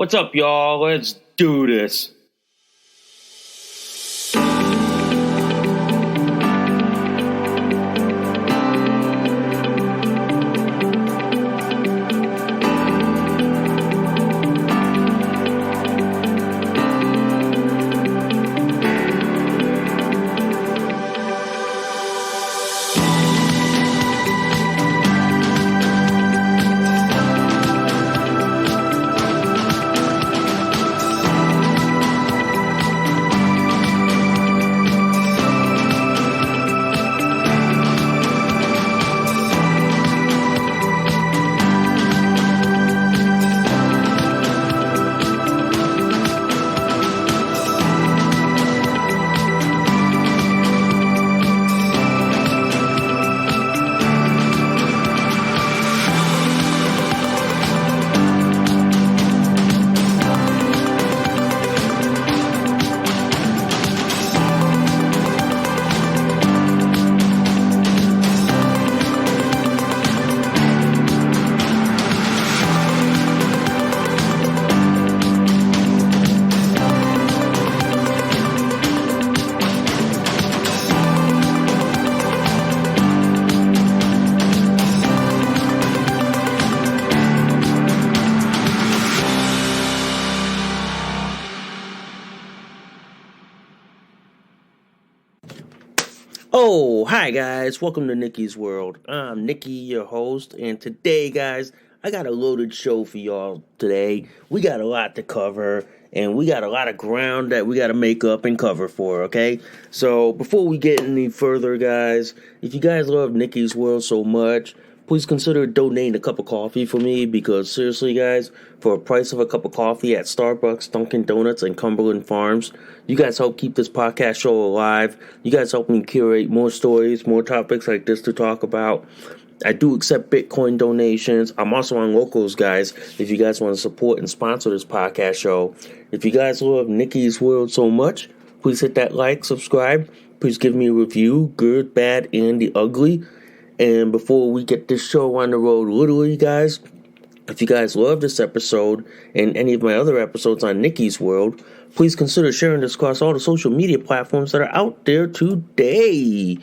What's up, y'all? Let's do this. Oh, hi guys, welcome to Nikki's World. I'm Nikki, your host, and today, guys, I got a loaded show for y'all today. We got a lot to cover, and we got a lot of ground that we got to make up and cover for, okay? So, before we get any further, guys, if you guys love Nikki's World so much, please consider donating a cup of coffee for me, because seriously, guys, for a price of a cup of coffee at Starbucks, Dunkin' Donuts, and Cumberland Farms, you guys help keep this podcast show alive. You guys help me curate more stories, more topics like this to talk about. I do accept Bitcoin donations. I'm also on Locals, guys, if you guys want to support and sponsor this podcast show. If you guys love Nikki's World so much, please hit that like, subscribe. Please give me a review, good, bad, and the ugly. And before we get this show on the road, literally, guys, if you guys love this episode and any of my other episodes on Nikki's World, please consider sharing this across all the social media platforms that are out there today.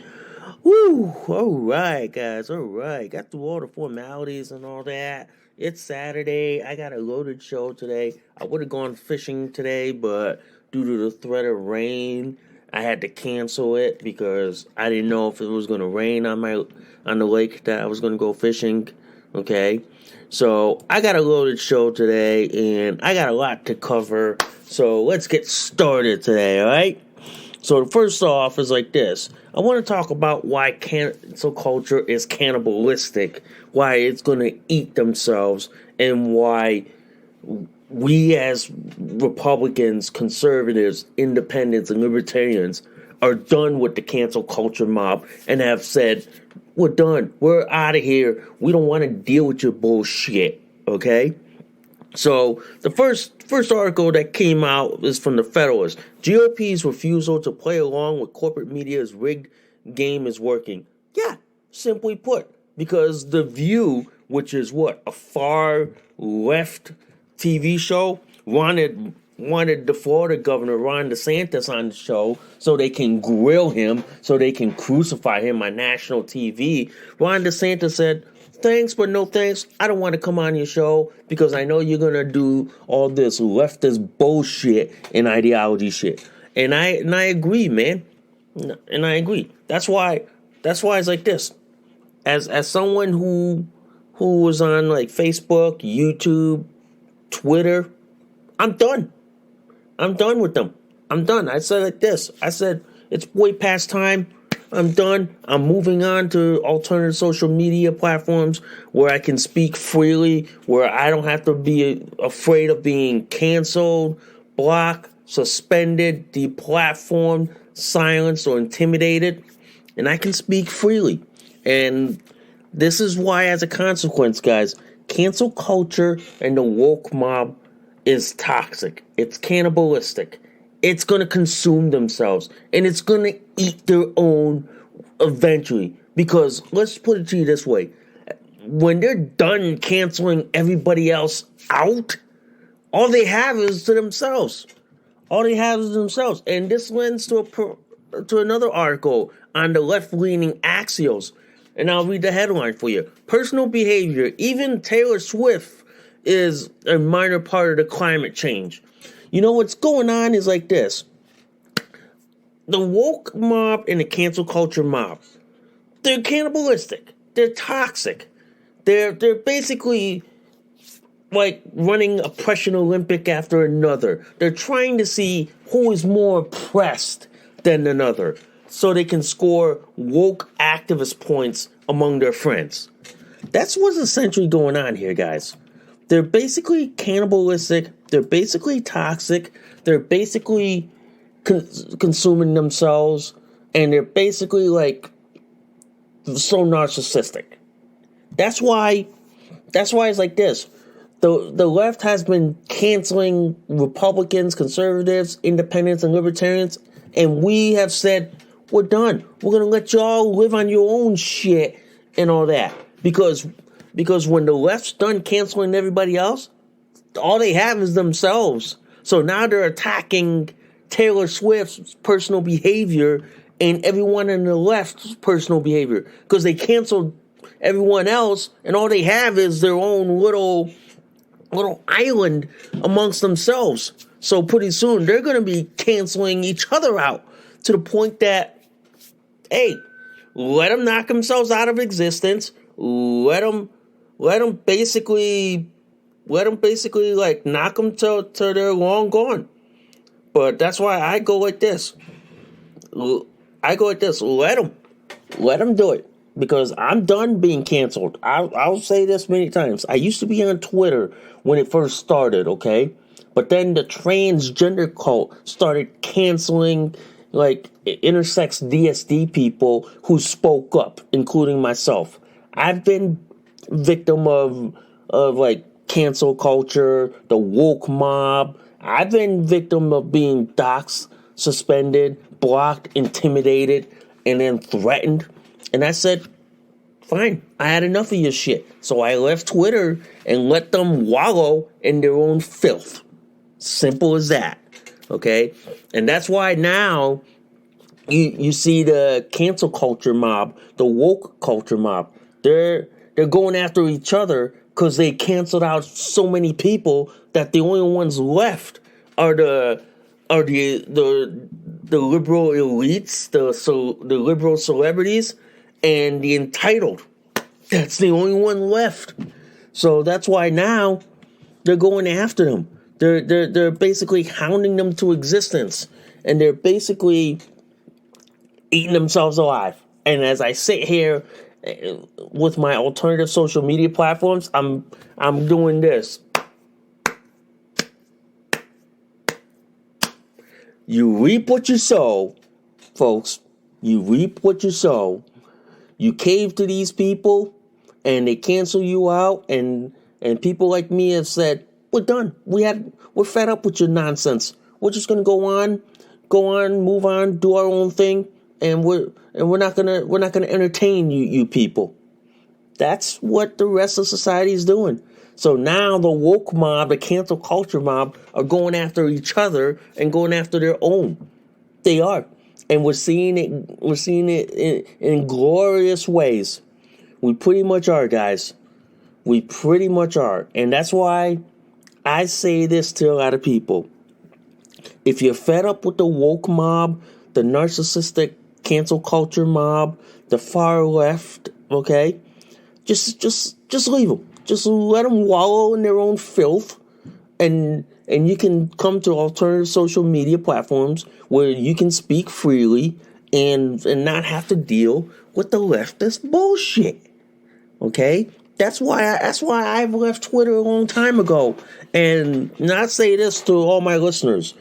Woo! All right, guys. All right. Got through all the formalities and all that. It's Saturday. I got a loaded show today. I would have gone fishing today, but due to the threat of rain, I had to cancel it because I didn't know if it was going to rain on the lake that I was going to go fishing. Okay, so I got a loaded show today, and I got a lot to cover. So let's get started today. All right. So first off is like this. I want to talk about why cancel culture is cannibalistic, why it's going to eat themselves, and why we as Republicans, conservatives, independents, and libertarians are done with the cancel culture mob and have said, we're done. We're out of here. We don't want to deal with your bullshit. Okay? So the first article that came out is from the Federalist. GOP's refusal to play along with corporate media's rigged game is working. Yeah, simply put, because The View, which is what, a far left TV show, wanted the Florida governor, Ron DeSantis, on the show so they can grill him, so they can crucify him on national TV. Ron DeSantis said, thanks, but no thanks. I don't want to come on your show because I know you're going to do all this leftist bullshit and ideology shit. And I agree, man. And I agree. That's why it's like this. As someone who was on like Facebook, YouTube, Twitter, I'm done. I'm done with them. I'm done. I said like this. I said, it's way past time. I'm done. I'm moving on to alternative social media platforms where I can speak freely, where I don't have to be afraid of being canceled, blocked, suspended, deplatformed, silenced, or intimidated. And I can speak freely. And this is why, as a consequence, guys, cancel culture and the woke mob is toxic. It's cannibalistic. It's going to consume themselves. And it's going to eat their own eventually. Because, let's put it to you this way. When they're done canceling everybody else out, All they have is to themselves. All they have is themselves. And this lends to another article on the left-leaning axios. And I'll read the headline for you. Personal behavior. Even Taylor Swift is a minor part of the climate change. You know what's going on is like this. The woke mob and the cancel culture mob, they're cannibalistic. They're toxic. They're basically like running oppression Olympic after another. They're trying to see who is more oppressed than another so they can score woke activist points among their friends. That's what's essentially going on here, guys. They're basically cannibalistic. They're basically toxic. They're basically consuming themselves. And they're basically like so narcissistic. That's why it's like this. The left has been canceling Republicans, conservatives, independents, and libertarians, and we have said, we're done. We're going to let y'all live on your own shit and all that. Because when the left's done canceling everybody else, all they have is themselves. So now they're attacking Taylor Swift's personal behavior and everyone in the left's personal behavior. Because they canceled everyone else, and all they have is their own little island amongst themselves. So pretty soon they're going to be canceling each other out to the point that, hey, let them knock themselves out of existence. Let them basically like knock them till they're long gone. But that's why I go like this. Let them do it. Because I'm done being canceled. I'll say this many times. I used to be on Twitter when it first started, okay? But then the transgender cult started canceling, like, intersex DSD people who spoke up, including myself. I've been victim of like, cancel culture, the woke mob. I've been victim of being doxxed, suspended, blocked, intimidated, and then threatened. And I said, fine, I had enough of your shit. So I left Twitter and let them wallow in their own filth. Simple as that. Okay? And that's why now you see the cancel culture mob, the woke culture mob. They're going after each other because they canceled out so many people that the only ones left are the liberal elites, the liberal celebrities, and the entitled. That's the only one left. So that's why now they're going after them. They're basically hounding them to existence, and they're basically eating themselves alive. And as I sit here with my alternative social media platforms, I'm doing this. You reap what you sow, folks. You reap what you sow. You cave to these people, and they cancel you out, and people like me have said, we're done. We're fed up with your nonsense. We're just gonna go on, move on, do our own thing, and we're not gonna entertain you people. That's what the rest of society is doing. So now the woke mob, the cancel culture mob, are going after each other and going after their own. They are. And we're seeing it in glorious ways. We pretty much are, guys. We pretty much are. And that's why I say this to a lot of people. If you're fed up with the woke mob, the narcissistic cancel culture mob, the far left, okay, just leave them. Just let them wallow in their own filth, and you can come to alternative social media platforms where you can speak freely and not have to deal with the leftist bullshit. Okay? That's why I've left Twitter a long time ago. And not say this to all my listeners.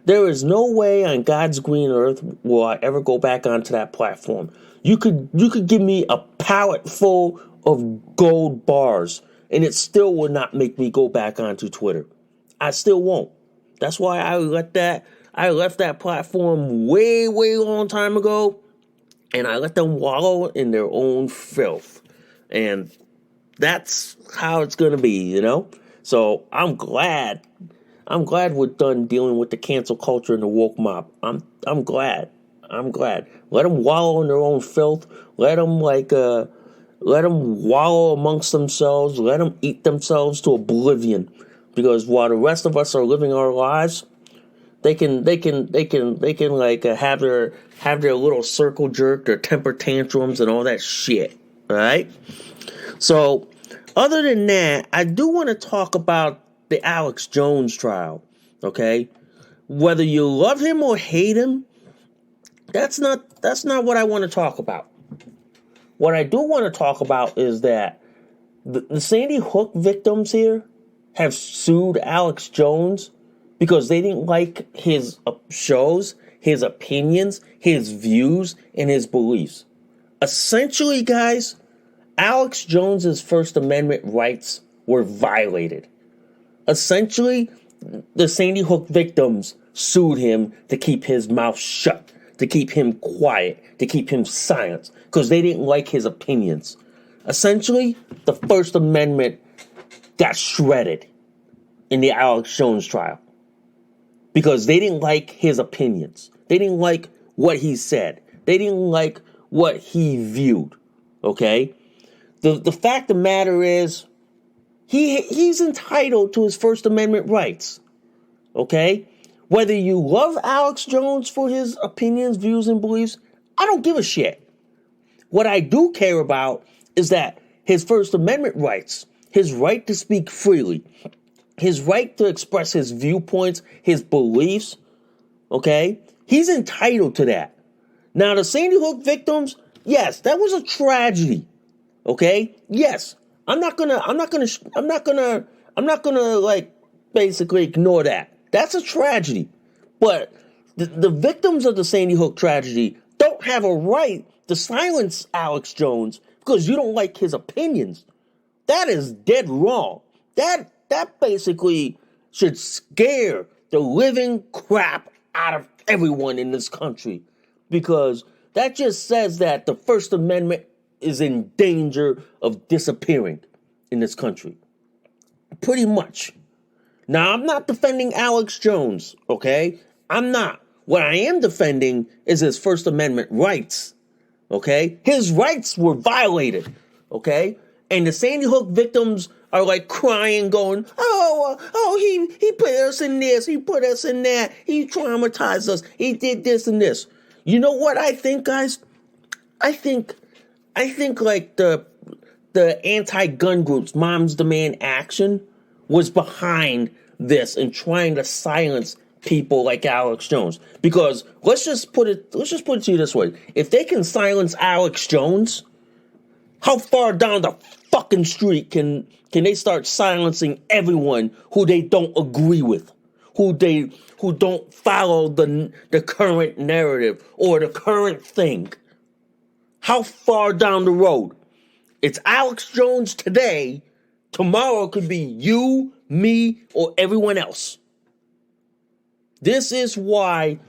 There is no way on God's green earth will I ever go back onto that platform. You could give me a pallet full of gold bars, and it still would not make me go back onto Twitter. I still won't. That's why I left that platform way long time ago, and I let them wallow in their own filth. And that's how it's going to be, you know? So I'm glad I'm glad we're done dealing with the cancel culture and the woke mob. I'm glad. I'm glad. Let them wallow in their own filth. Let them wallow amongst themselves. Let them eat themselves to oblivion. Because while the rest of us are living our lives, they can have their little circle jerk, their temper tantrums, and all that shit. All right. So, other than that, I do want to talk about the Alex Jones trial. Okay, whether you love him or hate him, that's not what I want to talk about. What I do want to talk about is that the Sandy Hook victims here have sued Alex Jones because they didn't like his shows, his opinions, his views, and his beliefs. Essentially, guys, Alex Jones's First Amendment rights were violated. Essentially, the Sandy Hook victims sued him to keep his mouth shut, to keep him quiet, to keep him silent, because they didn't like his opinions. Essentially, the First Amendment got shredded in the Alex Jones trial because they didn't like his opinions. They didn't like what he said. They didn't like what he viewed. Okay? The fact of the matter is, he's entitled to his First Amendment rights. Okay? Whether you love Alex Jones for his opinions, views, and beliefs, I don't give a shit. What I do care about is that his First Amendment rights, his right to speak freely, his right to express his viewpoints, his beliefs, okay? He's entitled to that. Now, the Sandy Hook victims, yes, that was a tragedy. Okay? Yes. I'm not gonna like basically ignore that. That's a tragedy. But the victims of the Sandy Hook tragedy don't have a right to silence Alex Jones because you don't like his opinions. That is dead wrong. That basically should scare the living crap out of everyone in this country, because that just says that the First Amendment is in danger of disappearing in this country. Pretty much. Now, I'm not defending Alex Jones, okay? I'm not. What I am defending is his First Amendment rights, okay? His rights were violated, okay? And the Sandy Hook victims are like crying, going, he put us in this, he put us in that, he traumatized us, he did this and this. You know what I think, guys? I think like the anti-gun groups, Moms Demand Action, was behind this and trying to silence people like Alex Jones. Because let's just put it to you this way: if they can silence Alex Jones, how far down the fucking street can they start silencing everyone who they don't agree with, who don't follow the current narrative or the current thing? How far down the road? It's Alex Jones today. Tomorrow could be you, me, or everyone else. This is why,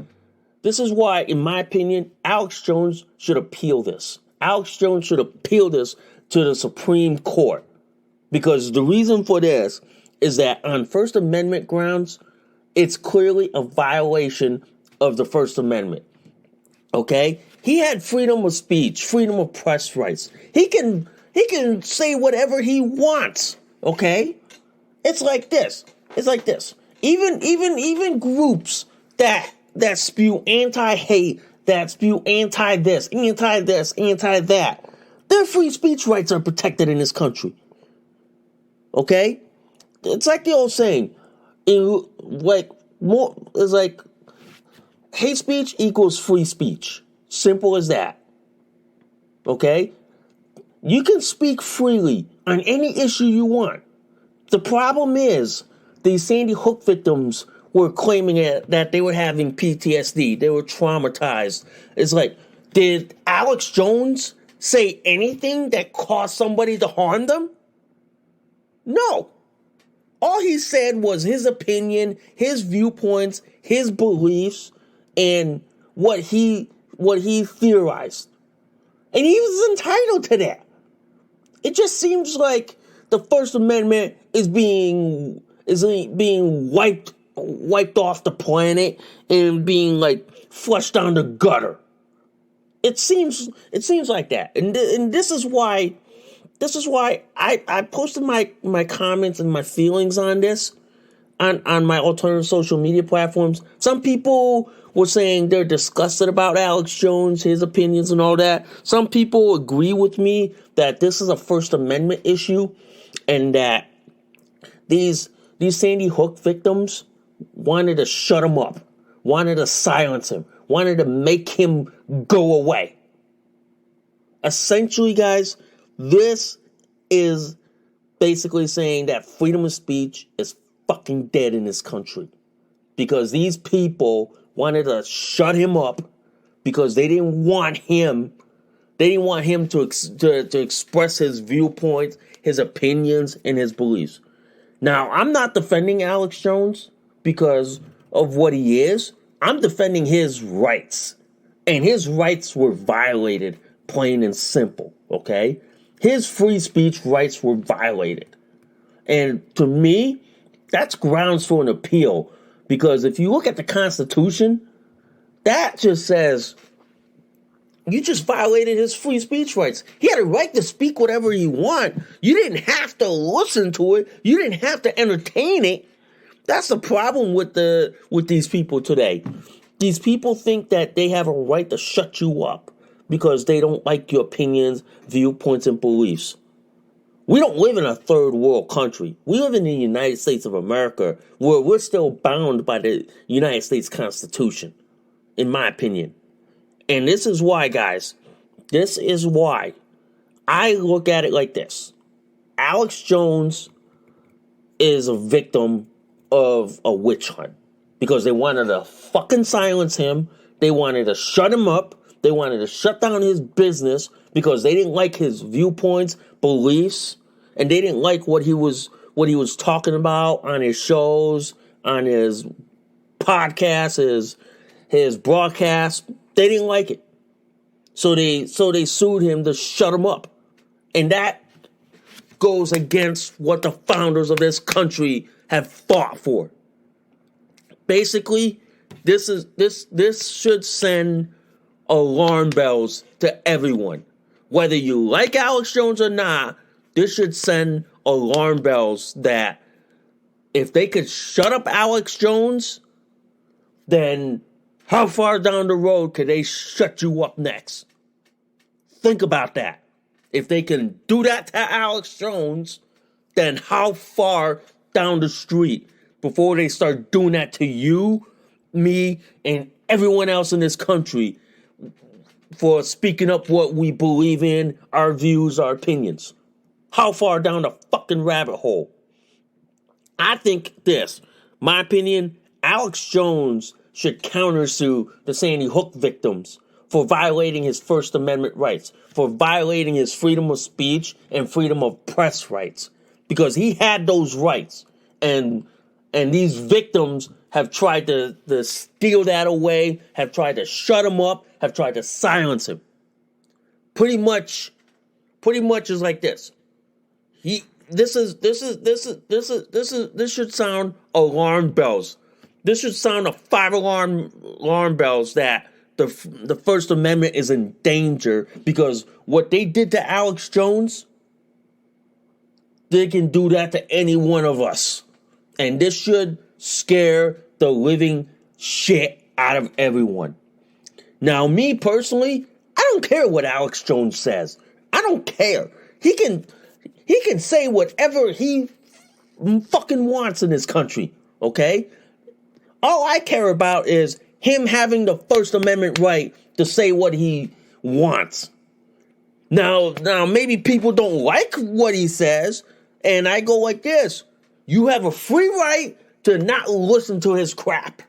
in my opinion, Alex Jones should appeal this. Alex Jones should appeal this to the Supreme Court. Because the reason for this is that on First Amendment grounds, it's clearly a violation of the First Amendment. Okay? He had freedom of speech, freedom of press rights. He can say whatever he wants. Okay? It's like this. Even groups that spew anti-hate, that spew anti-this, anti-that, their free speech rights are protected in this country. Okay? It's like the old saying, it's like hate speech equals free speech. Simple as that. Okay? You can speak freely on any issue you want. The problem is, these Sandy Hook victims were claiming that they were having PTSD. They were traumatized. It's like, did Alex Jones say anything that caused somebody to harm them? No. All he said was his opinion, his viewpoints, his beliefs, and what he theorized. And he was entitled to that. It just seems like the First Amendment is being wiped wiped off the planet and being like flushed down the gutter. It seems like that, and this is why I posted my comments and my feelings on this on my alternative social media platforms. Some people were saying they're disgusted about Alex Jones, his opinions and all that. Some people agree with me that this is a First Amendment issue and that these Sandy Hook victims wanted to shut him up, wanted to silence him, wanted to make him go away. Essentially, guys, this is basically saying that freedom of speech is fucking dead in this country because these people wanted to shut him up because they didn't want him to express his viewpoints, his opinions, and his beliefs. Now, I'm not defending Alex Jones because of what he is. I'm defending his rights, and his rights were violated, plain and simple, okay? His free speech rights were violated. And to me, that's grounds for an appeal. Because if you look at the Constitution, that just says you just violated his free speech rights. He had a right to speak whatever he want. You didn't have to listen to it. You didn't have to entertain it. That's the problem with these people today. These people think that they have a right to shut you up because they don't like your opinions, viewpoints, and beliefs. We don't live in a third world country. We live in the United States of America where we're still bound by the United States Constitution, in my opinion. And this is why, guys, this is why I look at it like this. Alex Jones is a victim of a witch hunt because they wanted to fucking silence him. They wanted to shut him up. They wanted to shut down his business because they didn't like his viewpoints, beliefs, and they didn't like what he was talking about on his shows, on his podcasts, his broadcasts. They didn't like it. So they sued him to shut him up. And that goes against what the founders of this country have fought for. Basically, this should send alarm bells to everyone. Whether you like Alex Jones or not, this should send alarm bells that if they could shut up Alex Jones, then how far down the road could they shut you up next? Think about that. If they can do that to Alex Jones, then how far down the street before they start doing that to you, me, and everyone else in this country for speaking up what we believe in, our views, our opinions? How far down the fucking rabbit hole? I think this, my opinion, Alex Jones should countersue the Sandy Hook victims for violating his First Amendment rights, for violating his freedom of speech and freedom of press rights, because he had those rights, and these victims have tried to steal that away, have tried to shut him up, have tried to silence him. Pretty much is like this. This should sound alarm bells. This should sound a 5 alarm bells that the First Amendment is in danger because what they did to Alex Jones, they can do that to any one of us. And this should scare the living shit out of everyone. Now, me personally, I don't care what Alex Jones says. I don't care. He can say whatever he fucking wants in this country, okay? All I care about is him having the First Amendment right to say what he wants. Now, maybe people don't like what he says, and I go like this. You have a free right to not listen to his crap.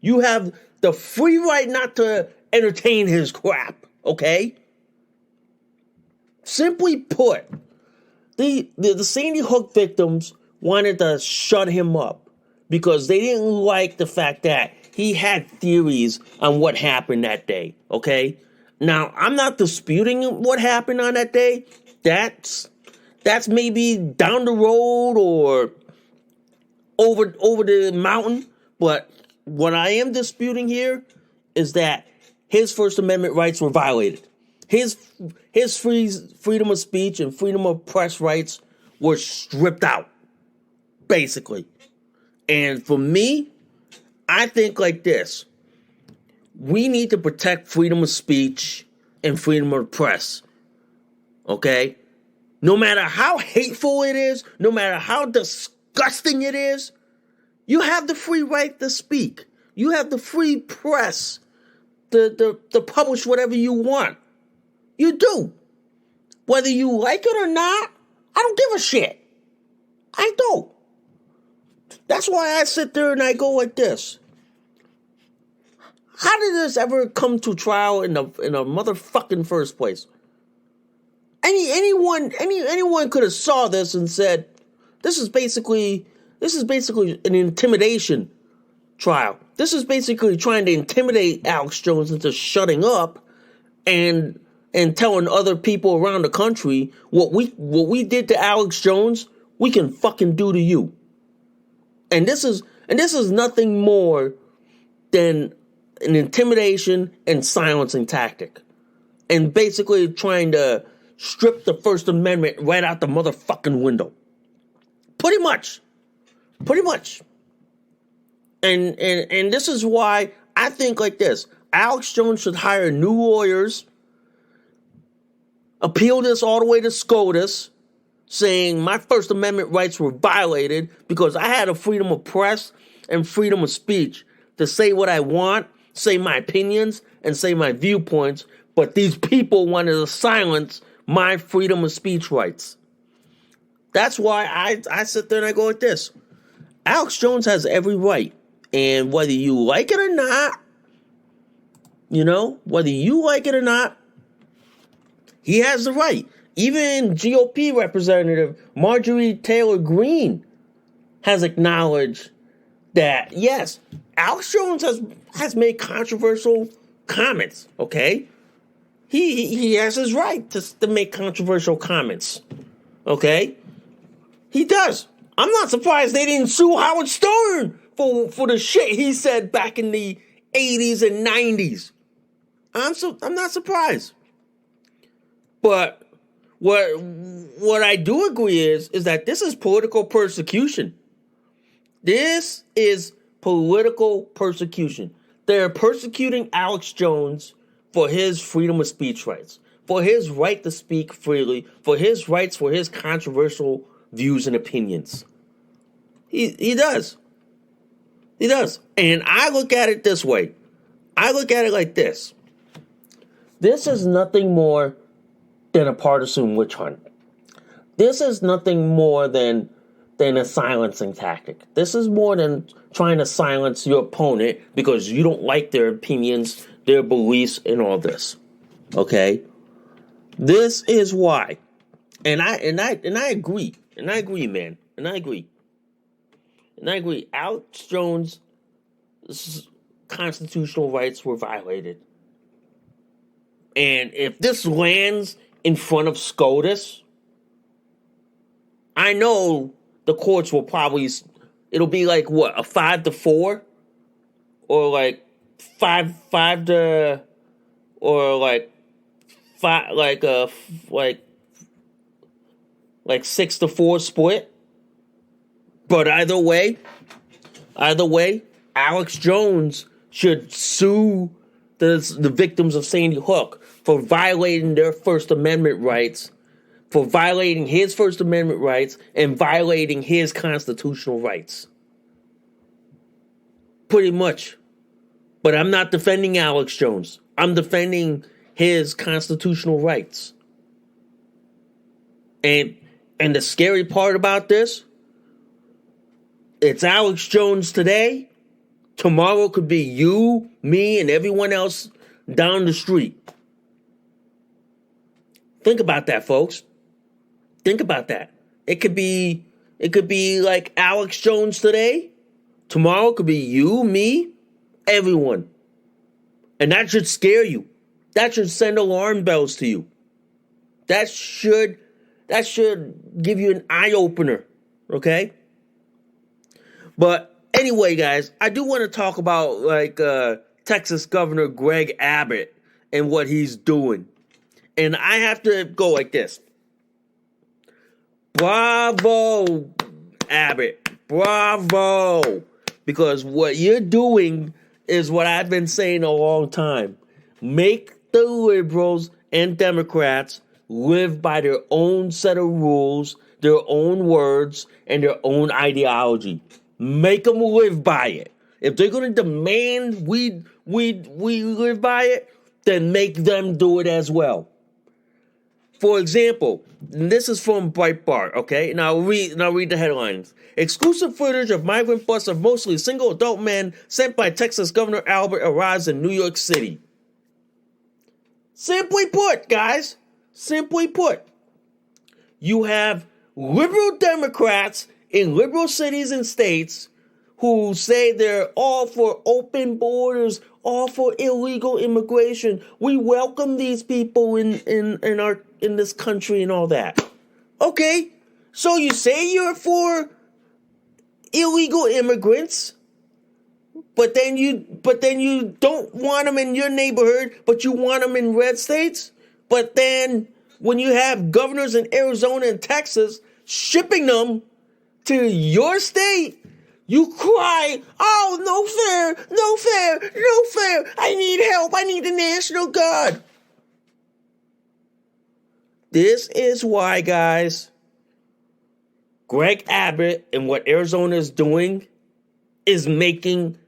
You have the free right not to entertain his crap, okay? Simply put, the Sandy Hook victims wanted to shut him up because they didn't like the fact that he had theories on what happened that day, okay? Now, I'm not disputing what happened on that day. That's maybe down the road or over the mountain. But what I am disputing here is that his First Amendment rights were violated. His freedom of speech and freedom of press rights were stripped out, basically. And for me, I think like this. We need to protect freedom of speech and freedom of press. Okay? No matter how hateful it is, no matter how disgusting it is, you have the free right to speak. You have the free press to publish whatever you want. You do. Whether you like it or not, I don't give a shit. I don't. That's why I sit there and I go like this. How did this ever come to trial in a motherfucking first place? Anyone could have saw this and said, this is basically an intimidation trial. This is basically trying to intimidate Alex Jones into shutting up and telling other people around the country what we did to Alex Jones, we can fucking do to you. And this is nothing more than an intimidation and silencing tactic. And basically trying to strip the First Amendment right out the motherfucking window. Pretty much. And this is why I think like this. Alex Jones should hire new lawyers, appeal this all the way to SCOTUS, saying my First Amendment rights were violated because I had a freedom of press and freedom of speech to say what I want, say my opinions, and say my viewpoints, but these people wanted to silence my freedom of speech rights. That's why I sit there and I go like this. Alex Jones has every right, and whether you like it or not, he has the right. Even GOP Representative Marjorie Taylor Greene has acknowledged that, yes, Alex Jones has made controversial comments, okay? He has his right to make controversial comments, okay? He does. I'm not surprised they didn't sue Howard Stern for the shit he said back in the 80s and 90s. I'm not surprised. But what I do agree is that this is political persecution. This is political persecution. They're persecuting Alex Jones for his freedom of speech rights, for his right to speak freely, for his rights, for his controversial views and opinions. He does. He does. And I look at it this way. I look at it like this. This is nothing more than a partisan witch hunt. This is nothing more than a silencing tactic. This is more than trying to silence your opponent because you don't like their opinions, their beliefs, and all this. Okay? This is why. And I agree. And I agree, man. And I agree. Alex Jones' constitutional rights were violated. And if this lands in front of SCOTUS, I know the courts will probably, it'll be like what, a 5-4, or like 5 to, or like 5, like 6-4 split. But either way, Alex Jones should sue the victims of Sandy Hook for violating their First Amendment rights, for violating his First Amendment rights and violating his constitutional rights. Pretty much. But I'm not defending Alex Jones. I'm defending his constitutional rights. And the scary part about this, it's Alex Jones today. Tomorrow could be you, me, and everyone else down the street. Think about that, folks. Think about that. It could be like Alex Jones today. Tomorrow could be you, me, everyone. And that should scare you. That should send alarm bells to you. That should give you an eye opener, okay? But Anyway, guys, I do want to talk about Texas Governor Greg Abbott and what he's doing. And I have to go like this. Bravo, Abbott. Bravo. Because what you're doing is what I've been saying a long time. Make the liberals and Democrats live by their own set of rules, their own words, and their own ideology. Make them live by it. If they're going to demand we live by it, then make them do it as well. For example, and this is from Breitbart, okay? Now read the headlines. Exclusive footage of migrant bus of mostly single adult men sent by Texas Governor Abbott arrives in New York City. Simply put, guys, you have liberal Democrats in liberal cities and states who say they're all for open borders, all for illegal immigration. We welcome these people in this country and all that. Okay, so you say you're for illegal immigrants, but then you don't want them in your neighborhood, but you want them in red states. But then when you have governors in Arizona and Texas shipping them to your state, you cry, oh, no fair, I need help, I need the National Guard. This is why, guys, Greg Abbott and what Arizona is doing is making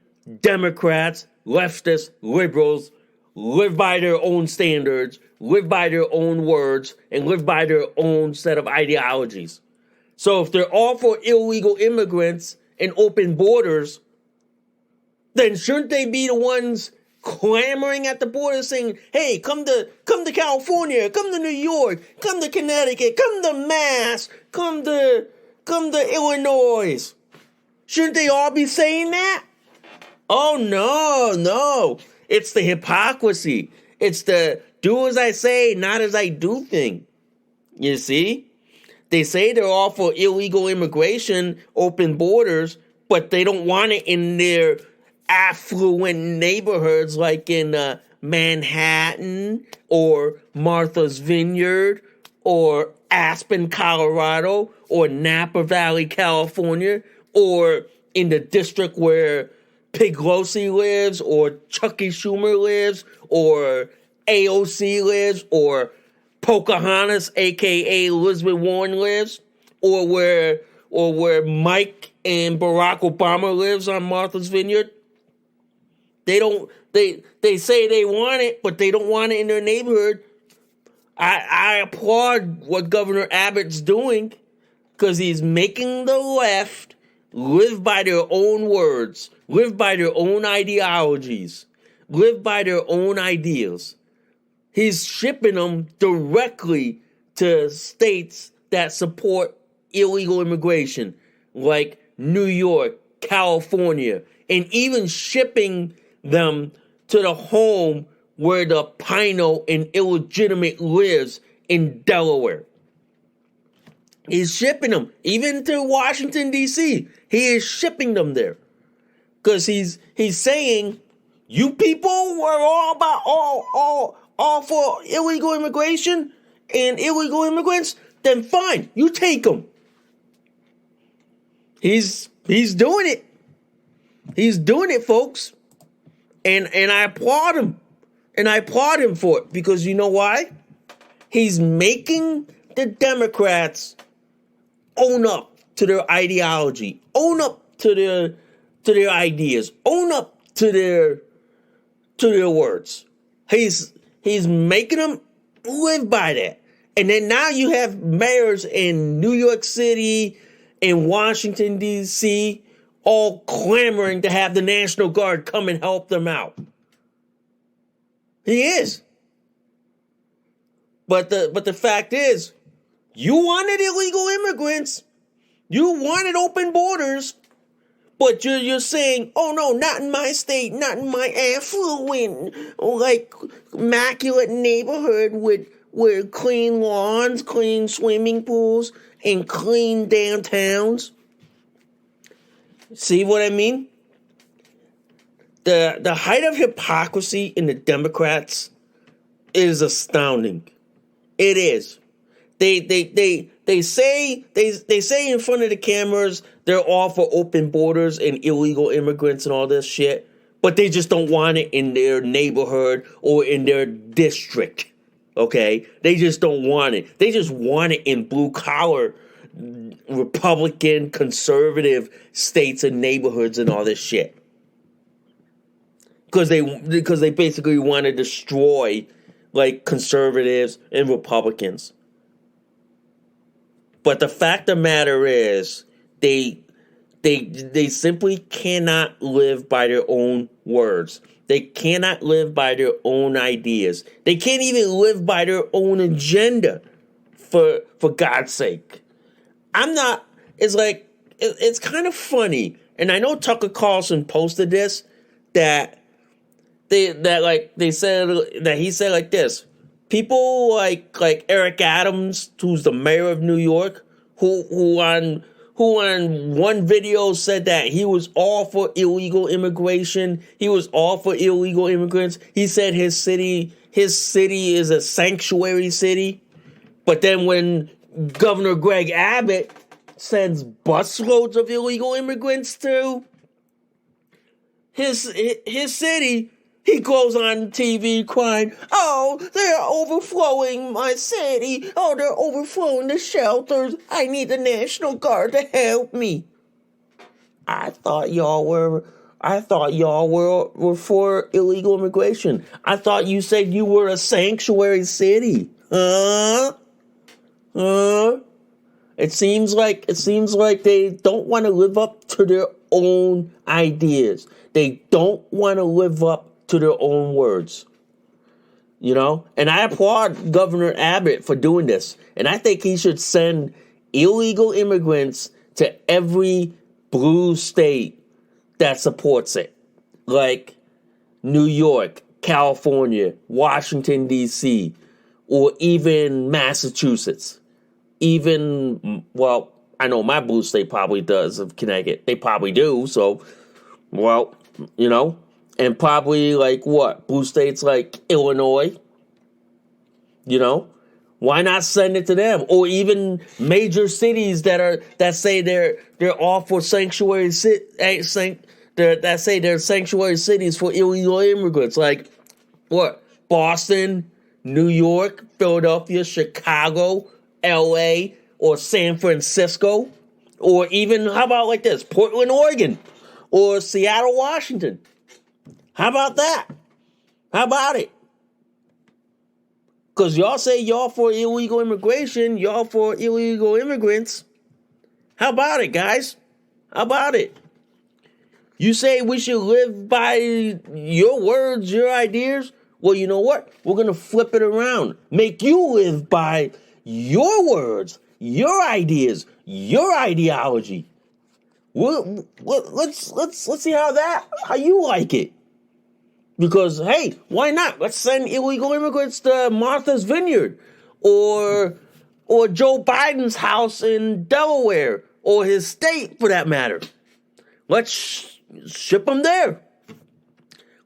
Democrats, leftists, liberals live by their own standards, live by their own words, and live by their own set of ideologies. So if they're all for illegal immigrants and open borders, then shouldn't they be the ones clamoring at the border saying, hey, come to California, come to New York, come to Connecticut, come to Mass, come to Illinois? Shouldn't they all be saying that? Oh, no. It's the hypocrisy. It's the do as I say, not as I do thing. You see? They say they're all for illegal immigration, open borders, but they don't want it in their affluent neighborhoods like in Manhattan or Martha's Vineyard or Aspen, Colorado or Napa Valley, California, or in the district where Piglosi lives or Chucky Schumer lives or AOC lives or Pocahontas, a.k.a. Elizabeth Warren, lives, or where Mike and Barack Obama lives on Martha's Vineyard. They say they want it, but they don't want it in their neighborhood. I applaud what Governor Abbott's doing because he's making the left live by their own words, live by their own ideologies, live by their own ideas. He's shipping them directly to states that support illegal immigration, like New York, California, and even shipping them to the home where the Pino and illegitimate lives in Delaware. He's shipping them even to Washington, D.C. He is shipping them there because he's saying, you people were all for illegal immigration and illegal immigrants, then fine, you take them. He's doing it. He's doing it, folks. And I applaud him. And I applaud him for it because you know why? He's making the Democrats own up to their ideology, own up to their ideas, own up to their words. He's making them live by that. And then now you have mayors in New York City and Washington, D.C., all clamoring to have the National Guard come and help them out. He is. But the fact is, you wanted illegal immigrants. You wanted open borders. But you're saying, oh no, not in my state, not in my affluent, like, immaculate neighborhood with clean lawns, clean swimming pools, and clean downtowns. See what I mean? The height of hypocrisy in the Democrats is astounding. It is. They say in front of the cameras they're all for open borders and illegal immigrants and all this shit, but they just don't want it in their neighborhood or in their district. Okay? They just don't want it. They just want it in blue collar Republican conservative states and neighborhoods and all this shit. Because they basically want to destroy like conservatives and Republicans. But the fact of the matter is, they simply cannot live by their own words. They cannot live by their own ideas. They can't even live by their own agenda. For God's sake, it's kind of funny, and I know Tucker Carlson posted this that he said like this. People like Eric Adams, who's the mayor of New York, who on one video said that he was all for illegal immigration. He was all for illegal immigrants. He said his city is a sanctuary city. But then when Governor Greg Abbott sends busloads of illegal immigrants to his city, he goes on TV crying, "Oh, they're overflowing my city. Oh, they're overflowing the shelters. I need the National Guard to help me." I thought y'all were for illegal immigration. I thought you said you were a sanctuary city. It seems like they don't want to live up to their own ideas. They don't want to live up to their own words. You know? And I applaud Governor Abbott for doing this. And I think he should send illegal immigrants to every blue state that supports it. Like New York, California, Washington, D.C., or even Massachusetts. Even, well, I know my blue state probably does of Connecticut. They probably do, so, well, you know. And probably like what? Blue states like Illinois. You know? Why not send it to them? Or even major cities that say they're all for sanctuary that say they're sanctuary cities for illegal immigrants. Like what? Boston, New York, Philadelphia, Chicago, LA, or San Francisco. Or even, how about like this? Portland, Oregon. Or Seattle, Washington. How about that? How about it? Because y'all say y'all for illegal immigration, y'all for illegal immigrants. How about it, guys? How about it? You say we should live by your words, your ideas? Well, you know what? We're going to flip it around. Make you live by your words, your ideas, your ideology. Let's see how you like it. Because, hey, why not? Let's send illegal immigrants to Martha's Vineyard or Joe Biden's house in Delaware or his state, for that matter. Let's ship them there.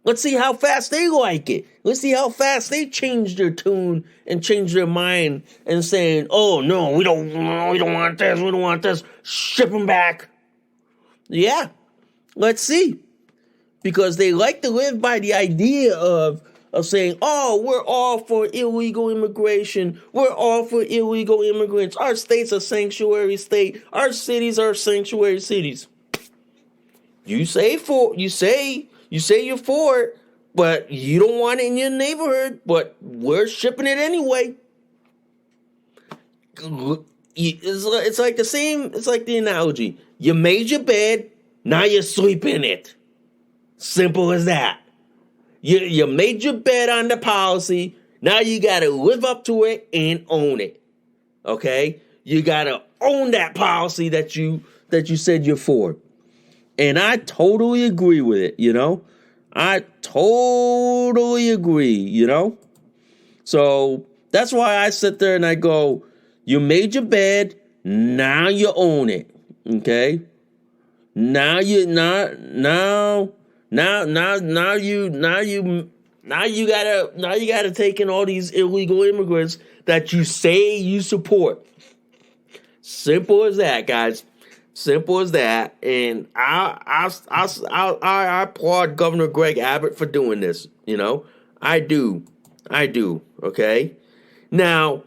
Let's see how fast they like it. Let's see how fast they change their tune and change their mind and saying, "Oh no, we don't want this. We don't want this. Ship them back." Yeah, let's see. Because they like to live by the idea of saying, "Oh, we're all for illegal immigration. We're all for illegal immigrants. Our state's a sanctuary state. Our cities are sanctuary cities." You say you're for it, but you don't want it in your neighborhood. But we're shipping it anyway. It's like the same. It's like the analogy. You made your bed. Now you sleep in it. Simple as that. You made your bed on the policy. Now you got to live up to it and own it. Okay? You got to own that policy that you said you're for. And I totally agree with it, you know? I totally agree, you know? So that's why I sit there and I go, you made your bed, now you own it. Okay? Now you not now you gotta take in all these illegal immigrants that you say you support. Simple as that, guys. Simple as that. And I applaud Governor Greg Abbott for doing this. You know, I do. Okay. Now,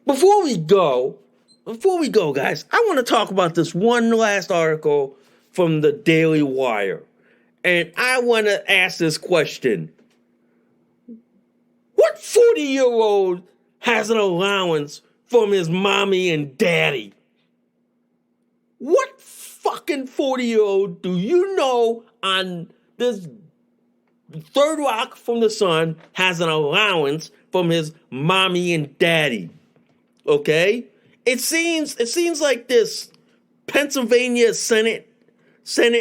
before we go, guys, I want to talk about this one last article from the Daily Wire. And I want to ask this question. What 40-year-old has an allowance from his mommy and daddy? What fucking 40-year-old do you know on this third rock from the sun has an allowance from his mommy and daddy? Okay? It seems like this Pennsylvania Senate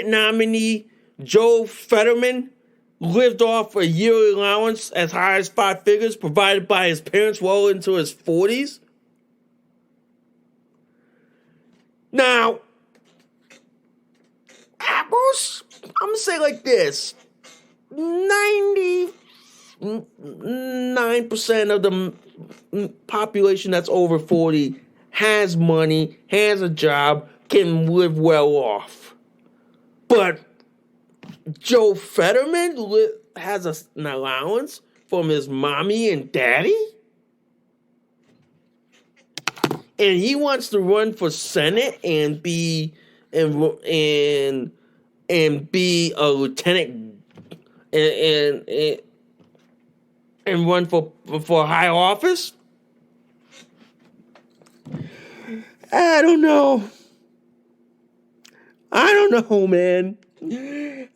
nominee Joe Fetterman lived off a yearly allowance as high as 5 figures provided by his parents well into his 40s. Now, apples, I'm going to say like this. 99% of the population that's over 40 has money, has a job, can live well off. But Joe Fetterman has an allowance from his mommy and daddy? And he wants to run for Senate and be and be a lieutenant and run for high office? I don't know, man.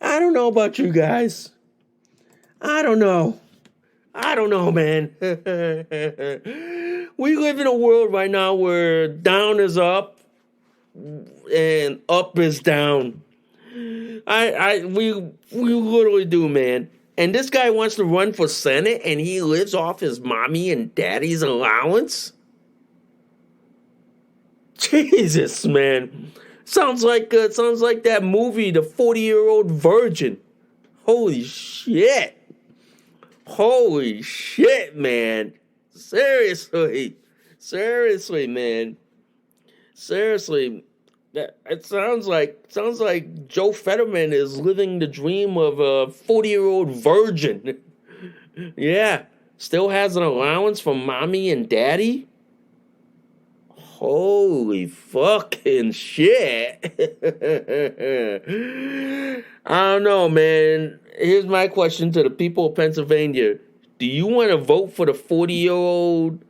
I don't know about you guys. I don't know, man. We live in a world right now where down is up and up is down. We literally do, man. And this guy wants to run for Senate and he lives off his mommy and daddy's allowance? Jesus, man. Sounds like that movie, The 40-Year-Old Virgin. Holy shit, man. Seriously, man. Seriously, it sounds like Joe Fetterman is living the dream of a 40-year-old virgin. Yeah, still has an allowance from mommy and daddy. Holy fucking shit. I don't know, man. Here's my question to the people of Pennsylvania. Do you want to vote for the 40-year-old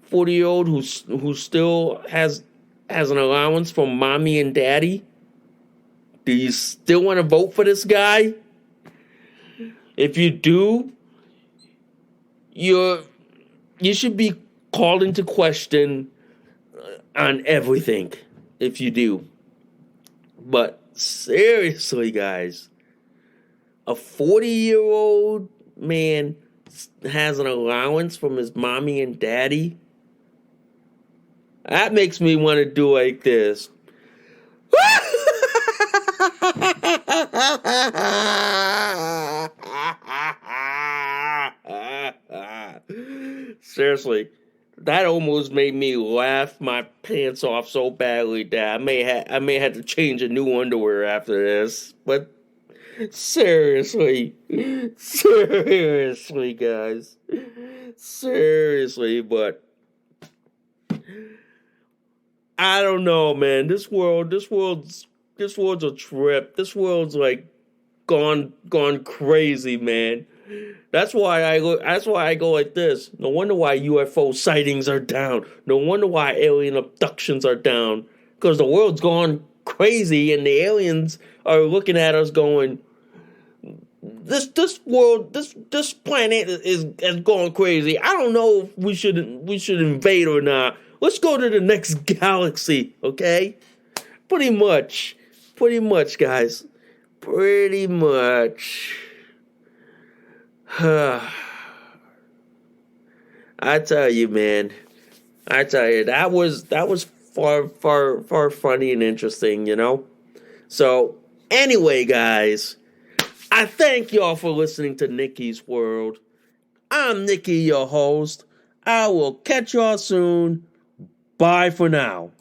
who still has an allowance from mommy and daddy? Do you still want to vote for this guy? If you do, you should be called into question on everything if you do. But seriously, guys, a 40-year-old man has an allowance from his mommy and daddy? That makes me want to do like this. Seriously, that almost made me laugh my pants off so badly that I may have to change a new underwear after this. But seriously, guys, but I don't know, man. This world's a trip. This world's like gone crazy, man. That's why I go like this. No wonder why UFO sightings are down. No wonder why alien abductions are down. Because the world's gone crazy and the aliens are looking at us going, this planet is going crazy. I don't know if we should invade or not. Let's go to the next galaxy, okay? Pretty much, guys. Pretty much. I tell you, man. That was far funny and interesting, you know? So Anyway, guys, I thank y'all for listening to Nikki's World. I'm Nikki, your host. I will catch y'all soon. Bye for now.